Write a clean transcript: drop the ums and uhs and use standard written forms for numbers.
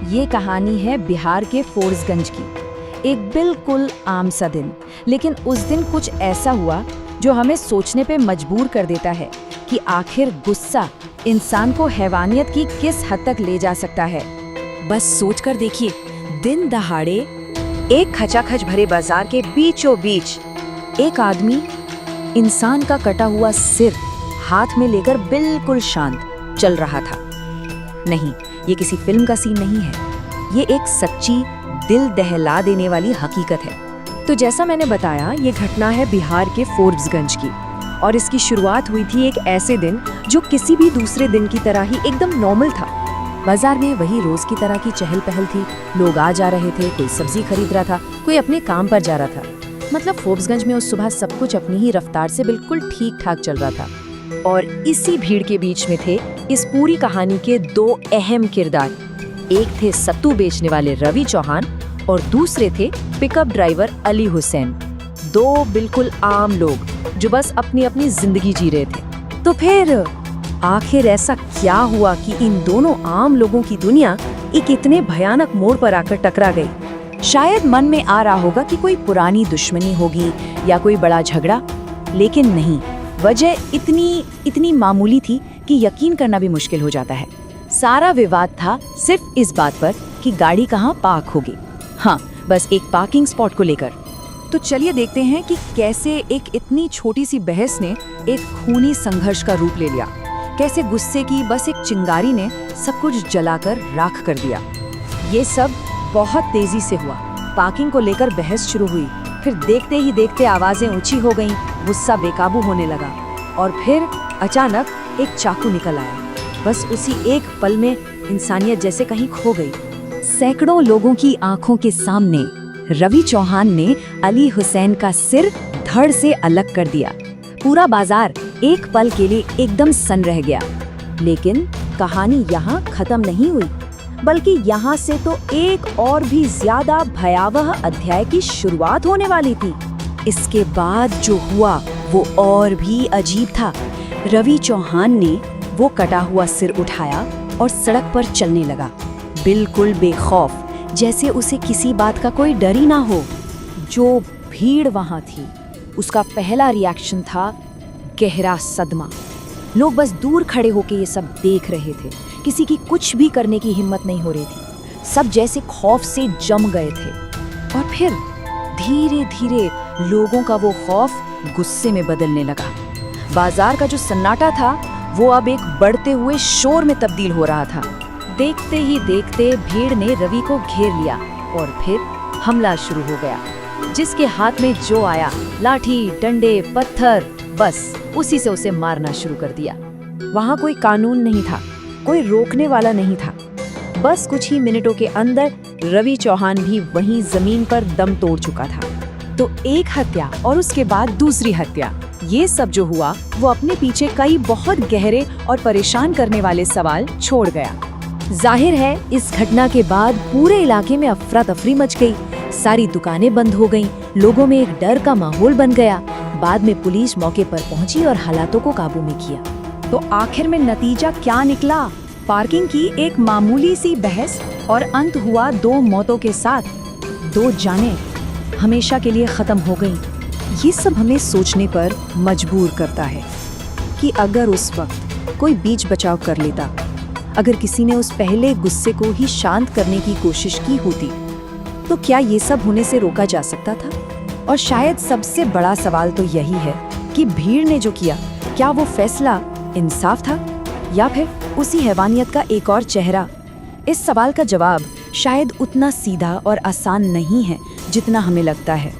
ये कहानी है बिहार के फोर्सगंज की। एक बिल्कुल आम सा दिन, लेकिन उस दिन कुछ ऐसा हुआ जो हमें सोचने पे मजबूर कर देता है कि आखिर गुस्सा इंसान को हैवानियत की किस हद तक ले जा सकता है। बस सोचकर देखिए, दिन दहाड़े एक खचाखच भरे बाजार के बीचों बीच एक आदमी इंसान का कटा हुआ सिर हाथ में लेकर बिल्कुल शांत चल रहा था। नहीं, ये किसी फिल्म का सीन नहीं है, ये एक सच्ची दिल दहला देने वाली हकीकत है। तो जैसा मैंने बताया, ये घटना है बिहार के फोर्ब्सगंज की, और इसकी शुरुआत हुई थी एक ऐसे दिन जो किसी भी दूसरे दिन की तरह ही एकदम नॉर्मल था। बाजार में वही रोज की तरह की चहल पहल थी, लोग आ जा रहे थे, कोई सब्जी खरीद रहा था, कोई अपने काम पर जा रहा था। मतलब फोर्ब्सगंज में उस सुबह सब कुछ अपनी ही रफ्तार से बिल्कुल ठीक ठाक चल रहा था। और इसी भीड़ के बीच में थे इस पूरी कहानी के दो अहम किरदार। एक थे सत्तू बेचने वाले रवि चौहान और दूसरे थे पिकअप ड्राइवर अली हुसैन। दो बिल्कुल आम लोग जो बस अपनी अपनी जिंदगी जी रहे थे। तो फिर आखिर ऐसा क्या हुआ कि इन दोनों आम लोगों की दुनिया एक इतने भयानक मोड़ पर आकर टकरा गई? शायद मन में आ रहा होगा कि कोई पुरानी दुश्मनी होगी या कोई बड़ा झगड़ा, लेकिन नहीं, वजह इतनी मामूली थी कि यकीन करना भी मुश्किल हो जाता है। सारा विवाद था सिर्फ इस बात पर कि गाड़ी कहाँ पार्क होगी। हाँ, बस एक पार्किंग स्पॉट को लेकर। तो चलिए देखते हैं कि कैसे एक इतनी छोटी सी बहस ने एक खूनी संघर्ष का रूप ले लिया। कैसे गुस्से की बस एक चिंगारी ने सब कुछ जलाकर राख कर दिया। ये सब बहुत तेजी से हुआ। पार्किंग को लेकर बहस शुरू हुई, फिर देखते ही देखते आवाजें ऊंची हो गईं, गुस्सा बेकाबू होने लगा, और फिर अचानक एक चाकू निकल आया। बस उसी एक पल में इंसानियत जैसे कहीं खो गई। सैकड़ों लोगों की आंखों के सामने रवि चौहान ने अली हुसैन का सिर धड़ से अलग कर दिया। पूरा बाजार एक पल के लिए एकदम सन्न रह गया। लेकिन कहानी यहाँ खत्म नहीं हुई, बल्कि यहाँ से तो एक और भी ज्यादा भयावह अध्याय की शुरुआत होने वाली थी। इसके बाद जो हुआ वो और भी अजीब था। रवि चौहान ने वो कटा हुआ सिर उठाया और सड़क पर चलने लगा, बिल्कुल बेखौफ, जैसे उसे किसी बात का कोई डर ही ना हो। जो भीड़ वहां थी, उसका पहला रिएक्शन था गहरा सदमा। लोग बस दूर खड़े होकर ये सब देख रहे थे, किसी की कुछ भी करने की हिम्मत नहीं हो रही थी। सब जैसे खौफ से जम गए थे। और फिर धीरे धीरे लोगों का वो खौफ गुस्से में बदलने लगा। बाजार का जो सन्नाटा था वो अब एक बढ़ते हुए शोर में तब्दील हो रहा था। देखते ही देखते भीड़ ने रवि को घेर लिया और फिर हमला शुरू हो गया। जिसके हाथ में जो आया, लाठी, डंडे, पत्थर, बस उसी से उसे मारना शुरू कर दिया। वहाँ कोई कानून नहीं था, कोई रोकने वाला नहीं था। बस कुछ ही मिनटों के अंदर रवि चौहान भी वहीं जमीन पर दम तोड़ चुका था। तो एक हत्या और उसके बाद दूसरी हत्या, ये सब जो हुआ वो अपने पीछे कई बहुत गहरे और परेशान करने वाले सवाल छोड़ गया। जाहिर है इस घटना के बाद पूरे इलाके में अफरा तफरी मच गई। सारी दुकानें बंद हो गईं, लोगों में एक डर का माहौल बन गया। बाद में पुलिस मौके पर पहुंची और हालातों को काबू में किया। तो आखिर में नतीजा क्या निकला? पार्किंग की एक मामूली सी बहस और अंत हुआ दो मौतों के साथ। दो जानें हमेशा के लिए खत्म हो गईं। ये सब हमें सोचने पर मजबूर करता है कि अगर उस वक्त कोई बीच बचाव कर लेता, अगर किसी ने उस पहले गुस्से को ही शांत करने की कोशिश की होती, तो क्या ये सब होने से रोका जा सकता था? और शायद सबसे बड़ा सवाल तो यही है कि भीड़ ने जो किया, क्या वो फैसला इंसाफ था या फिर उसी हैवानियत का एक और चेहरा? इस सवाल का जवाब शायद उतना सीधा और आसान नहीं है जितना हमें लगता है।